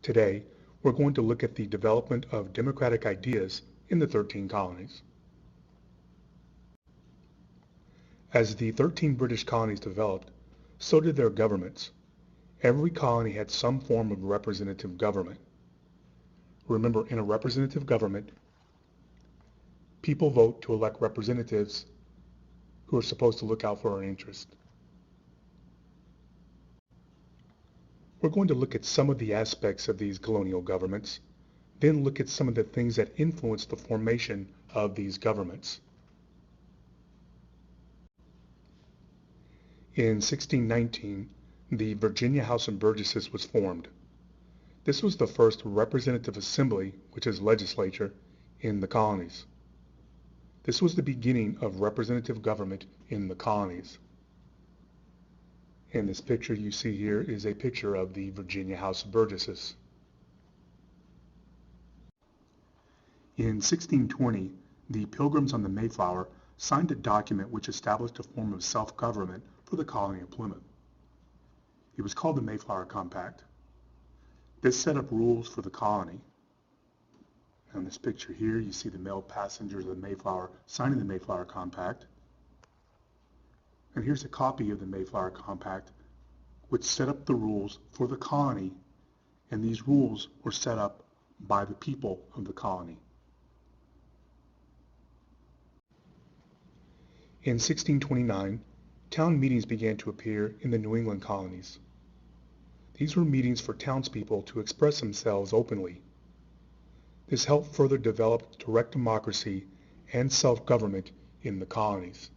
Today, we're going to look at the development of democratic ideas in the 13 colonies. As the 13 British colonies developed, so did their governments. Every colony had some form of representative government. Remember, in a representative government, people vote to elect representatives who are supposed to look out for our interests. We're going to look at some of the aspects of these colonial governments, then look at some of the things that influenced the formation of these governments. In 1619, the Virginia House of Burgesses was formed. This was the first representative assembly, which is legislature, in the colonies. This was the beginning of representative government in the colonies. And this picture you see here is a picture of the Virginia House of Burgesses. In 1620, the Pilgrims on the Mayflower signed a document which established a form of self-government for the colony of Plymouth. It was called the Mayflower Compact. This set up rules for the colony. In this picture here, you see the male passengers of the Mayflower signing the Mayflower Compact. And here's a copy of the Mayflower Compact, which set up the rules for the colony, and these rules were set up by the people of the colony. In 1629, town meetings began to appear in the New England colonies. These were meetings for townspeople to express themselves openly. This helped further develop direct democracy and self-government in the colonies.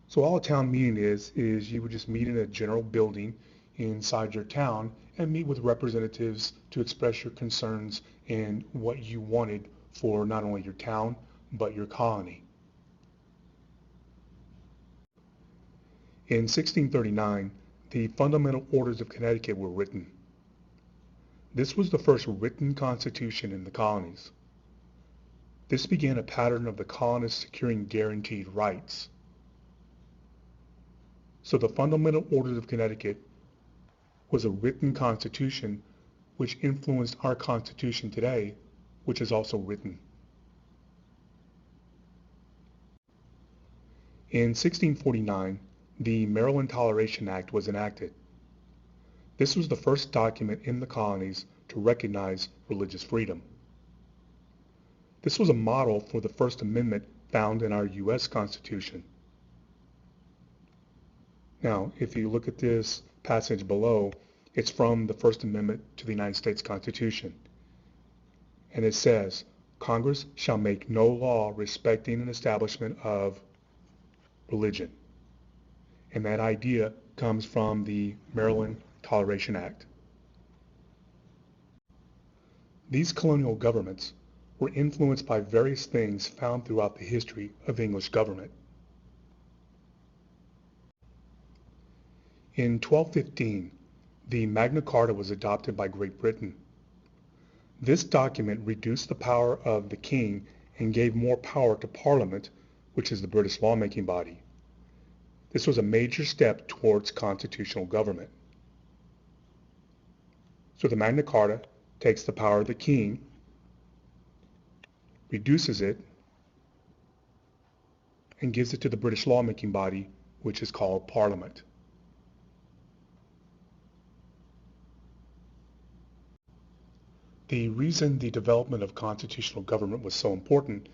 So all a town meeting is you would just meet in a general building inside your town and meet with representatives to express your concerns and what you wanted for not only your town, but your colony. In 1639, the Fundamental Orders of Connecticut were written. This was the first written constitution in the colonies. This began a pattern of the colonists securing guaranteed rights. So the Fundamental Orders of Connecticut was a written constitution which influenced our Constitution today, which is also written. In 1649, the Maryland Toleration Act was enacted. This was the first document in the colonies to recognize religious freedom. This was a model for the First Amendment found in our U.S. Constitution. Now, if you look at this passage below, it's from the First Amendment to the United States Constitution. And it says, Congress shall make no law respecting an establishment of religion. And that idea comes from the Maryland Toleration Act. These colonial governments were influenced by various things found throughout the history of English government. In 1215, the Magna Carta was adopted by Great Britain. This document reduced the power of the king and gave more power to Parliament, which is the British lawmaking body. This was a major step towards constitutional government. So the Magna Carta takes the power of the king, reduces it, and gives it to the British lawmaking body, which is called Parliament. The reason the development of constitutional government was so important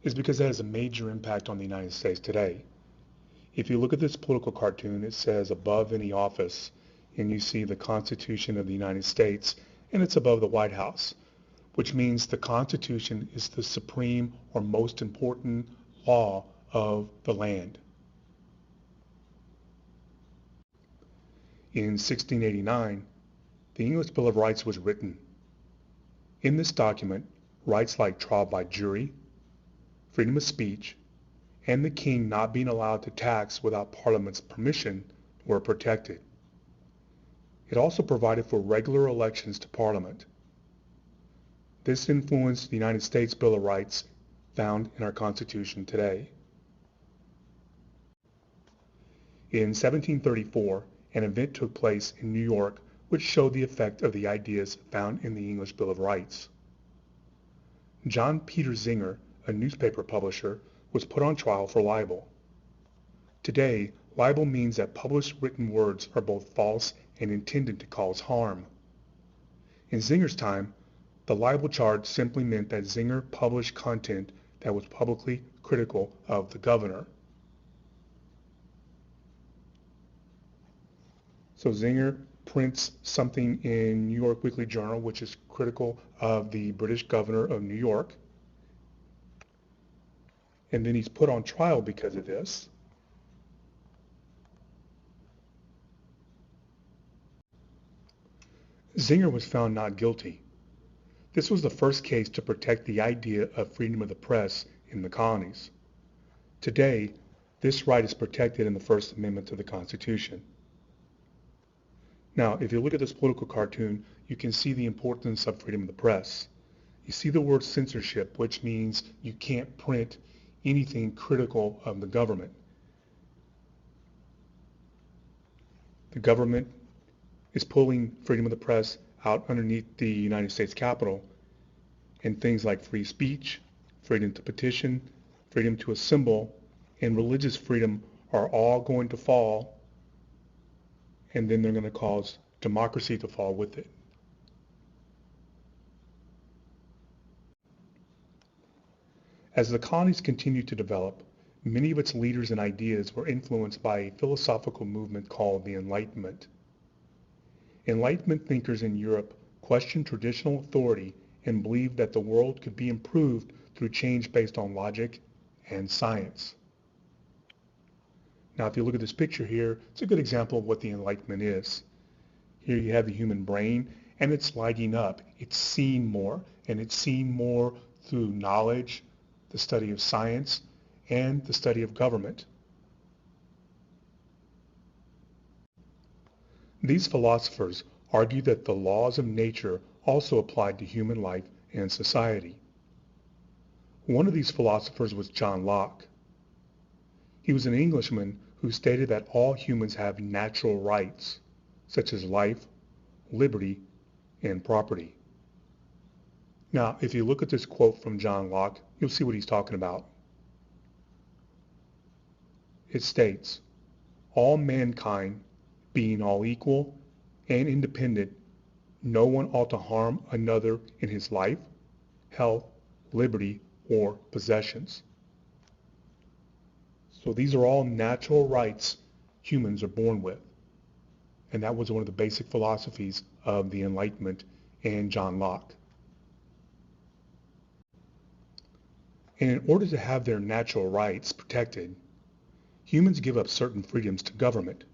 is because it has a major impact on the United States today. If you look at this political cartoon, it says above any office, and you see the Constitution of the United States, and it's above the White House, which means the Constitution is the supreme or most important law of the land. In 1689, the English Bill of Rights was written. In this document, rights like trial by jury, freedom of speech, and the king not being allowed to tax without Parliament's permission were protected. It also provided for regular elections to Parliament. This influenced the United States Bill of Rights found in our Constitution today. In 1734, an event took place in New York which showed the effect of the ideas found in the English Bill of Rights. John Peter Zenger, a newspaper publisher, was put on trial for libel. Today, libel means that published written words are both false and intended to cause harm. In Zenger's time, the libel charge simply meant that Zenger published content that was publicly critical of the governor. So Zenger prints something in New York Weekly Journal which is critical of the British governor of New York, and then he's put on trial because of this. Zenger was found not guilty. This was the first case to protect the idea of freedom of the press in the colonies. Today, this right is protected in the First Amendment to the Constitution. Now, if you look at this political cartoon, you can see the importance of freedom of the press. You see the word censorship, which means you can't print anything critical of the government. The government is pulling freedom of the press out underneath the United States Capitol, and things like free speech, freedom to petition, freedom to assemble, and religious freedom are all going to fall, and then they're going to cause democracy to fall with it. As the colonies continued to develop, many of its leaders and ideas were influenced by a philosophical movement called the Enlightenment. Enlightenment thinkers in Europe questioned traditional authority and believed that the world could be improved through change based on logic and science. Now, if you look at this picture here, it's a good example of what the Enlightenment is. Here you have the human brain, and it's lighting up. It's seeing more, and it's seeing more through knowledge, the study of science, and the study of government. These philosophers argued that the laws of nature also applied to human life and society. One of these philosophers was John Locke. He was an Englishman who stated that all humans have natural rights, such as life, liberty, and property. Now, if you look at this quote from John Locke, you'll see what he's talking about. It states, "All mankind, being all equal and independent, no one ought to harm another in his life, health, liberty, or possessions." So these are all natural rights humans are born with. And that was one of the basic philosophies of the Enlightenment and John Locke. And in order to have their natural rights protected, humans give up certain freedoms to government.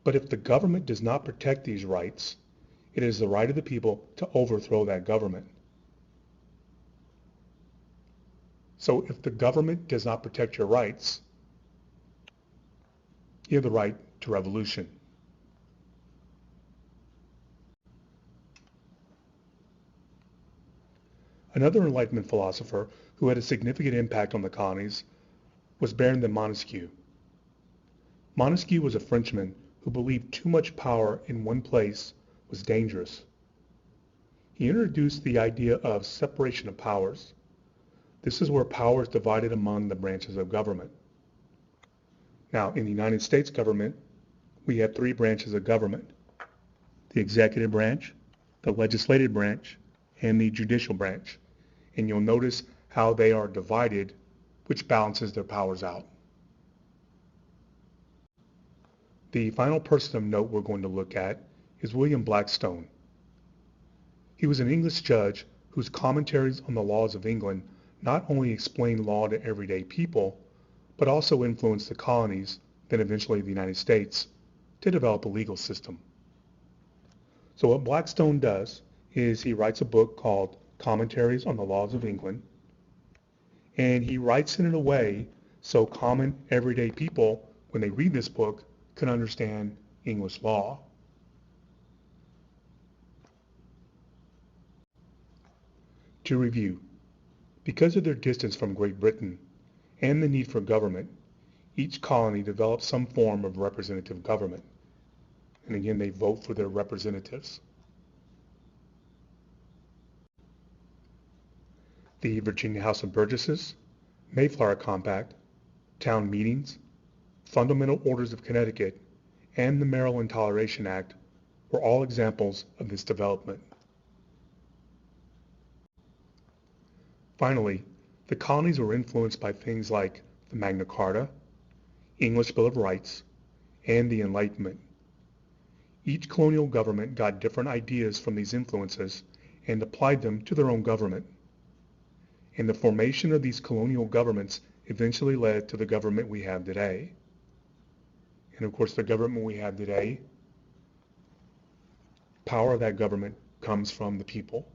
But if the government does not protect these rights, it is the right of the people to overthrow that government. So if the government does not protect your rights, you have the right to revolution. Another Enlightenment philosopher who had a significant impact on the colonies was Baron de Montesquieu. Montesquieu was a Frenchman who believed too much power in one place was dangerous. He introduced the idea of separation of powers. This is where power is divided among the branches of government. Now, in the United States government, we have three branches of government: the executive branch, the legislative branch, and the judicial branch. And you'll notice how they are divided, which balances their powers out. The final person of note we're going to look at is William Blackstone. He was an English judge whose commentaries on the laws of England not only explained law to everyday people, but also influenced the colonies, then eventually the United States, to develop a legal system. So what Blackstone does is he writes a book called Commentaries on the Laws of England, and he writes it in a way so common everyday people, when they read this book, can understand English law. To review, because of their distance from Great Britain and the need for government, each colony developed some form of representative government. And again, they vote for their representatives. The Virginia House of Burgesses, Mayflower Compact, town meetings, fundamental orders of Connecticut, and the Maryland Toleration Act were all examples of this development. Finally, the colonies were influenced by things like the Magna Carta, English Bill of Rights, and the Enlightenment. Each colonial government got different ideas from these influences and applied them to their own government. And the formation of these colonial governments eventually led to the government we have today. And of course, the government we have today, power of that government comes from the people.